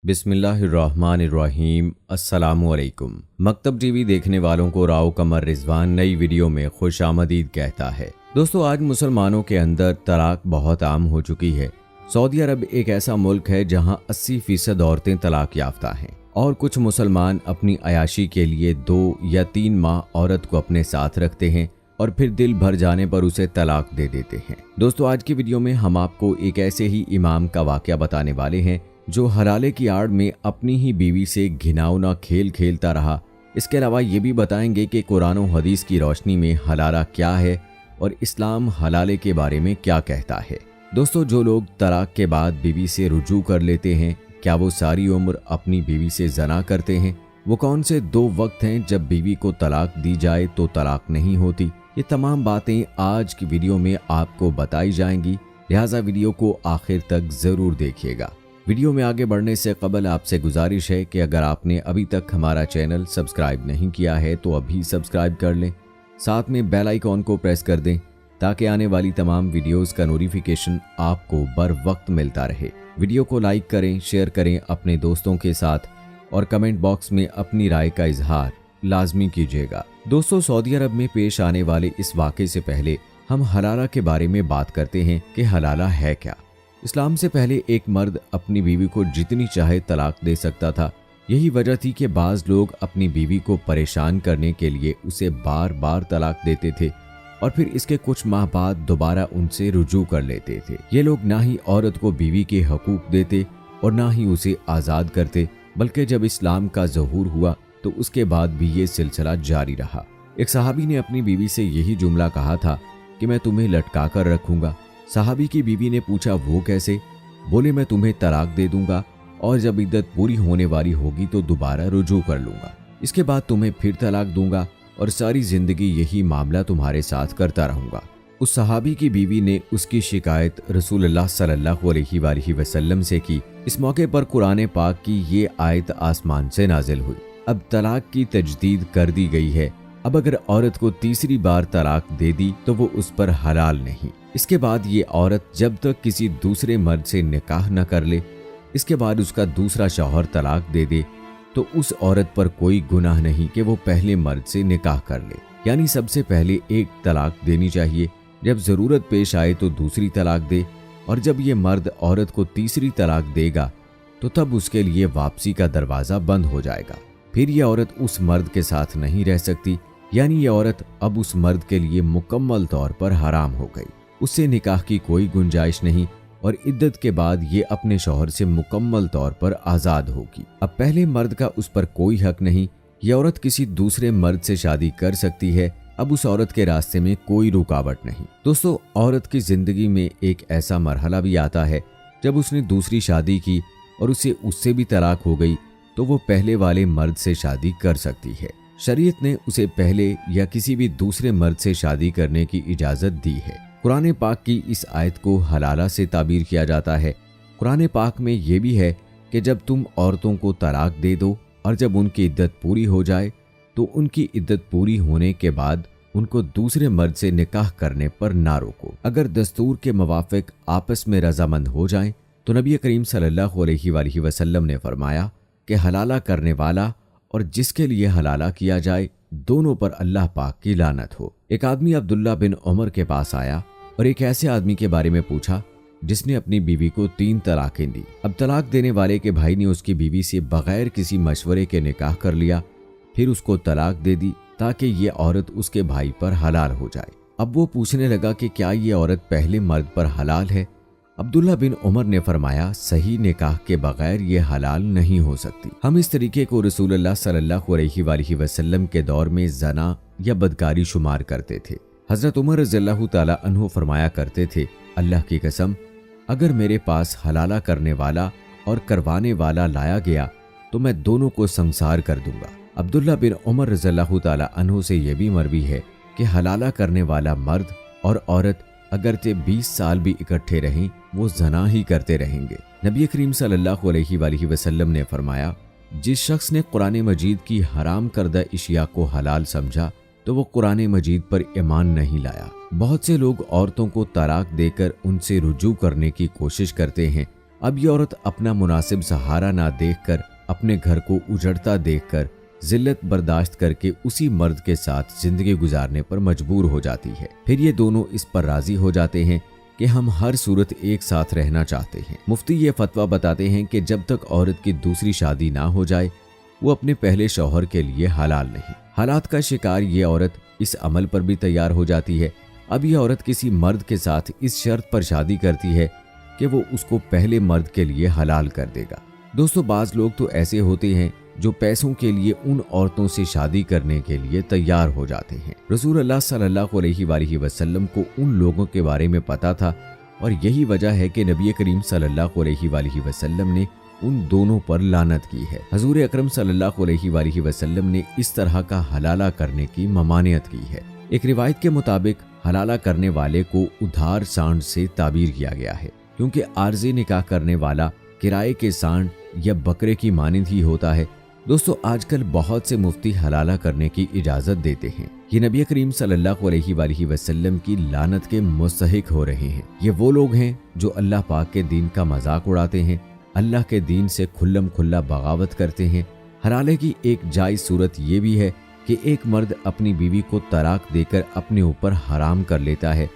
बिस्मिल्लाहिर्रहमानिर्रहीम। अस्सलामुअलैकुम। मकतब टीवी देखने वालों को राव कमर रिजवान नई वीडियो में खुश आमदीद कहता है। दोस्तों, आज मुसलमानों के अंदर तलाक बहुत आम हो चुकी है। सऊदी अरब एक ऐसा मुल्क है जहां 80% औरतें तलाक याफ्ता हैं और कुछ मुसलमान अपनी अयाशी के लिए 2 या 3 माह औरत को अपने साथ रखते हैं और फिर दिल भर जाने पर उसे तलाक दे देते हैं। दोस्तों, आज की वीडियो में हम आपको एक ऐसे ही इमाम का वाकया बताने वाले हैं जो हलाले की आड़ में अपनी ही बीवी से घिनौना खेल खेलता रहा। इसके अलावा ये भी बताएंगे कि कुरान और हदीस की रोशनी में हलाला क्या है और इस्लाम हलाले के बारे में क्या कहता है। दोस्तों, जो लोग तलाक के बाद बीवी से रुजू कर लेते हैं, क्या वो सारी उम्र अपनी बीवी से जना करते हैं? वो कौन से 2 वक्त हैं जब बीवी को तलाक दी जाए तो तलाक नहीं होती? ये तमाम बातें आज की वीडियो में आपको बताई जाएंगी, लिहाजा वीडियो को आखिर तक ज़रूर देखिएगा। वीडियो में आगे बढ़ने से कबल आपसे गुजारिश है कि अगर आपने अभी तक हमारा चैनल सब्सक्राइब नहीं किया है तो अभी सब्सक्राइब कर लें, साथ में बेल आइकॉन को प्रेस कर दें ताकि आने वाली तमाम वीडियोस का नोटिफिकेशन आपको बर वक्त मिलता रहे। वीडियो को लाइक करें, शेयर करें अपने दोस्तों के साथ और कमेंट बॉक्स में अपनी राय का इजहार लाजमी कीजिएगा। दोस्तों, सऊदी अरब में पेश आने वाले इस वाक़े से पहले हम हलाला के बारे में बात करते हैं कि हलाला है क्या। इस्लाम से पहले एक मर्द अपनी बीवी को जितनी चाहे तलाक दे सकता था। यही वजह थी कि बाज़ लोग अपनी बीवी को परेशान करने के लिए उसे बार बार तलाक देते थे और फिर इसके कुछ माह बाद दोबारा उनसे रुजू कर लेते थे। ये लोग ना ही औरत को बीवी के हकूक देते और ना ही उसे आज़ाद करते, बल्कि जब इस्लाम का ज़हूर हुआ तो उसके बाद भी ये सिलसिला जारी रहा। एक सहाबी ने अपनी बीवी से यही जुमला कहा था कि मैं तुम्हें लटका कर रखूंगा। सहाबी की बीवी ने पूछा, वो कैसे? बोले, मैं तुम्हें तलाक दे दूंगा और जब इद्दत पूरी होने वाली होगी तो दोबारा रुजू कर लूंगा। इसके बाद तुम्हें फिर तलाक दूंगा और सारी जिंदगी यही मामला तुम्हारे साथ करता रहूंगा। उस सहाबी की बीवी ने उसकी शिकायत रसूलुल्लाह सल्लल्लाहु अलैहि वसल्लम से की। इस मौके पर कुरान पाक की ये आयत आसमान से नाजिल हुई। अब तलाक की तजदीद कर दी गई है। अब अगर औरत को तीसरी बार तलाक दे दी तो वो उस पर हलाल नहीं। इसके बाद ये औरत जब तक किसी दूसरे मर्द से निकाह न कर ले, इसके बाद उसका दूसरा शौहर तलाक दे दे तो उस औरत पर कोई गुनाह नहीं कि वो पहले मर्द से निकाह कर ले। यानी सबसे पहले एक तलाक देनी चाहिए, जब ज़रूरत पेश आए तो दूसरी तलाक दे, और जब ये मर्द औरत को तीसरी तलाक देगा तो तब उसके लिए वापसी का दरवाज़ा बंद हो जाएगा। फिर ये औरत उस मर्द के साथ नहीं रह सकती, यानी ये औरत अब उस मर्द के लिए मुकम्मल तौर पर हराम हो गई। उससे निकाह की कोई गुंजाइश नहीं और इद्दत के बाद ये अपने शौहर से मुकम्मल तौर पर आज़ाद होगी। अब पहले मर्द का उस पर कोई हक नहीं। ये औरत किसी दूसरे मर्द से शादी कर सकती है। अब उस औरत के रास्ते में कोई रुकावट नहीं। दोस्तों, औरत की जिंदगी में एक ऐसा मरहला भी आता है जब उसने दूसरी शादी की और उससे भी तलाक हो गई तो वो पहले वाले मर्द से शादी कर सकती है। शरीयत ने उसे पहले या किसी भी दूसरे मर्द से शादी करने की इजाज़त दी है। कुरान पाक की इस आयत को हलाला से ताबीर किया जाता है। कुरान पाक में ये भी है कि जब तुम औरतों को तलाक दे दो और जब उनकी इद्दत पूरी हो जाए तो उनकी इद्दत पूरी होने के बाद उनको दूसरे मर्द से निकाह करने पर ना रोको। अगर दस्तूर के मुवाफिक आपस में रजामंद हो जाएं तो नबी करीम सल्लल्लाहु अलैहि वसल्लम ने फरमाया कि हलाला करने वाला और जिसके लिए हलाला किया जाए दोनों पर अल्लाह पाक की लानत हो। एक आदमी अब्दुल्ला बिन उमर के पास आया और एक ऐसे आदमी के बारे में पूछा जिसने अपनी बीवी को 3 तलाकें दी। अब तलाक देने वाले के भाई ने उसकी बीवी से बगैर किसी मशवरे के निकाह कर लिया, फिर उसको तलाक दे दी ताकि ये औरत उसके भाई पर हलाल हो जाए। अब वो पूछने लगा कि क्या ये औरत पहले मर्द पर हलाल है? अब्दुल्ला बिन उमर ने फरमाया, सही निकाह के बगैर ये हलाल नहीं हो सकती। हम इस तरीके को रसूलुल्लाह सल्लल्लाहु अलैहि वसल्लम के दौर में जना या बदकारी शुमार करते थे। हजरत उमर रज़ियल्लाहु ताला अन्हु फरमाया करते थे, अल्लाह की कसम, अगर मेरे पास हलाला करने वाला और करवाने वाला लाया गया तो मैं दोनों को संसार कर दूंगा। अब्दुल्ला बिन उमर रज़ियल्लाहु ताला अन्हु से यह भी मरवी है कि हलाला करने वाला मर्द और औरत अगरचे 20 साल भी इकट्ठे रहें वो जना ही करते रहेंगे। नबी करीम सल्लल्लाहु अलैहि वसल्लम ने फरमाया, जिस शख्स ने कुरान मजीद की हराम करदा इशिया को हलाल समझा तो वो कुरान मजीद पर ईमान नहीं लाया। बहुत से लोग औरतों को तलाक देकर उनसे रुजू करने की कोशिश करते हैं अब ये औरत अपना मुनासिब सहारा ना देखकर, अपने घर को उजड़ता देखकर जिल्लत बर्दाश्त करके उसी मर्द के साथ जिंदगी गुजारने पर मजबूर हो जाती है। फिर ये दोनों इस पर राजी हो जाते हैं कि हम हर सूरत एक साथ रहना चाहते हैं। मुफ्ती ये फतवा बताते हैं कि जब तक औरत की दूसरी शादी ना हो जाए वो अपने पहले शौहर के लिए हलाल नहीं। हालात का शिकार ये औरत इस अमल पर भी तैयार हो जाती है। अब ये औरत किसी मर्द के साथ इस शर्त पर शादी करती है कि वो उसको पहले मर्द के लिए हलाल कर देगा। दोस्तों, बाज लोग तो ऐसे होते हैं जो पैसों के लिए उन औरतों से शादी करने के लिए तैयार हो जाते हैं। रसूल अल्लाह सल्लल्लाहु अलैहि वसल्लम को उन लोगों के बारे में पता था और यही वजह है कि नबी करीम सल्लल्लाहु अलैहि वसल्लम ने उन दोनों पर लानत की है। हजूर अकरम सल्लल्लाहु अलैहि वसल्लम ने इस तरह का हलाला करने की ममानियत की है। एक रिवायत के मुताबिक हलाला करने वाले को उधार सांड से ताबीर किया गया है, क्योंकि आर्जी निकाह करने वाला किराए के सांड या बकरे की मानिंद ही होता है। दोस्तों, आजकल बहुत से मुफ्ती हलाला करने की इजाजत देते हैं। ये नबी करीम सल्लल्लाहु अलैहि वसल्लम की लानत के मुस्तहिक हो रहे हैं। ये वो लोग हैं जो अल्लाह पाक के दीन का मजाक उड़ाते हैं, अल्लाह के दीन से खुल्लम खुल्ला बगावत करते हैं। हलाले की एक जायज सूरत ये भी है कि एक मर्द अपनी बीवी को तलाक देकर अपने ऊपर हराम कर लेता है।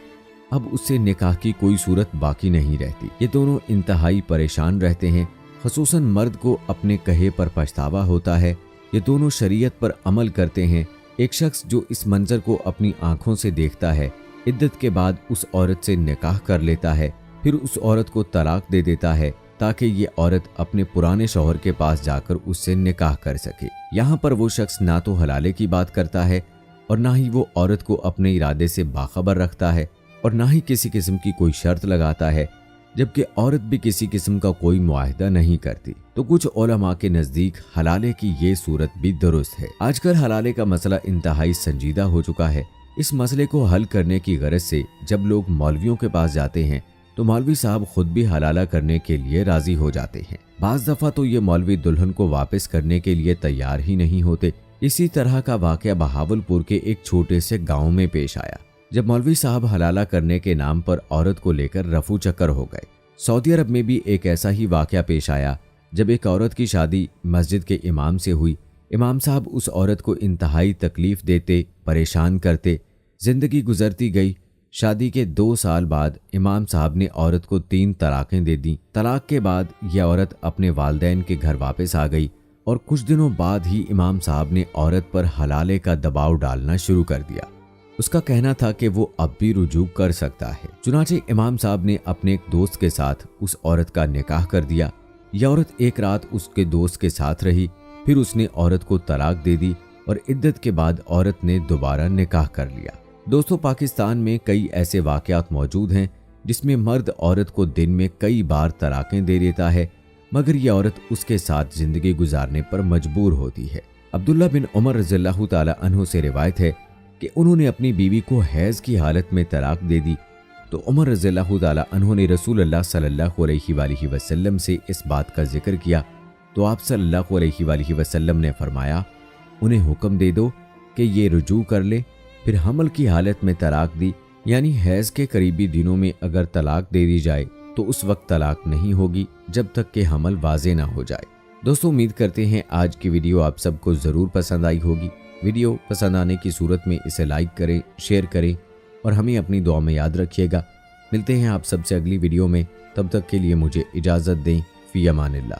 अब उससे निकाह की कोई सूरत बाकी नहीं रहती। ये दोनों इंतहाई परेशान रहते हैं। खुसूसन मर्द को अपने कहे पर पछतावा होता है। ये दोनों शरीयत पर अमल करते हैं। एक शख्स जो इस मंजर को अपनी आंखों से देखता है, इद्दत के बाद उस औरत से निकाह कर लेता है, फिर उस औरत को तलाक दे देता है ताकि ये औरत अपने पुराने शौहर के पास जाकर उससे निकाह कर सके। यहाँ पर वो शख्स ना तो हलाले की बात करता है और ना ही वो औरत को अपने इरादे से बाखबर रखता है और ना ही किसी किस्म की कोई शर्त लगाता है, जबकि औरत भी किसी किस्म का कोई मुआहिदा नहीं करती। तो कुछ उलमा के नजदीक हलाले की ये सूरत भी दुरुस्त है। आजकल हलाले का मसला इंतहाई संजीदा हो चुका है। इस मसले को हल करने की गरज से जब लोग मौलवियों के पास जाते हैं तो मौलवी साहब खुद भी हलाला करने के लिए राजी हो जाते हैं। बाज दफा तो ये मौलवी दुल्हन को वापस करने के लिए तैयार ही नहीं होते। इसी तरह का वाकया बहावलपुर के एक छोटे से गाँव में पेश आया, जब मौलवी साहब हलाला करने के नाम पर औरत को लेकर रफू चक्कर हो गए। सऊदी अरब में भी एक ऐसा ही वाकया पेश आया, जब एक औरत की शादी मस्जिद के इमाम से हुई। इमाम साहब उस औरत को इंतहाई तकलीफ देते, परेशान करते। जिंदगी गुजरती गई। शादी के 2 साल बाद इमाम साहब ने औरत को 3 तलाकें दे दी। तलाक के बाद यह औरत अपने वालिदैन के घर वापस आ गई और कुछ दिनों बाद ही इमाम साहब ने औरत पर हलाले का दबाव डालना शुरू कर दिया। उसका कहना था कि वो अब भी रुजू कर सकता है। चुनाचे इमाम साहब ने अपने एक दोस्त के साथ उस औरत का निकाह कर दिया। यह औरत एक रात उसके दोस्त के साथ रही, फिर उसने औरत को तलाक दे दी और इद्दत के बाद औरत ने दोबारा निकाह कर लिया। दोस्तों, पाकिस्तान में कई ऐसे वाकयात मौजूद हैं जिसमें मर्द औरत को दिन में कई बार तलाकें दे देता है, मगर यह औरत उसके साथ जिंदगी गुजारने पर मजबूर होती है। अब्दुल्ला बिन उमर रज़ियल्लाहु ताला अन्हु से रिवायत है कि उन्होंने अपनी बीवी को हैज की हालत में तलाक दे दी, तो उमर रज़ियल्लाहु ताला अन्हु ने रसूल अल्लाह सल्लल्लाहु अलैहि वसल्लम से इस बात का जिक्र किया, तो आप सल्लल्लाहु अलैहि वसल्लम ने फरमाया, उन्हें हुक्म दे दो कि ये रुजू कर ले। फिर हमल की हालत में तलाक दी, यानी हैज के करीबी दिनों में अगर तलाक दे दी जाए तो उस वक्त तलाक नहीं होगी जब तक कि हमल वाज़े ना हो जाए। दोस्तों, उम्मीद करते हैं आज की वीडियो आप सबको ज़रूर पसंद आई होगी। वीडियो पसंद आने की सूरत में इसे लाइक करें, शेयर करें और हमें अपनी दुआ में याद रखिएगा। मिलते हैं आप सबसे अगली वीडियो में, तब तक के लिए मुझे इजाज़त दें। फ़ी अमानिल्लाह।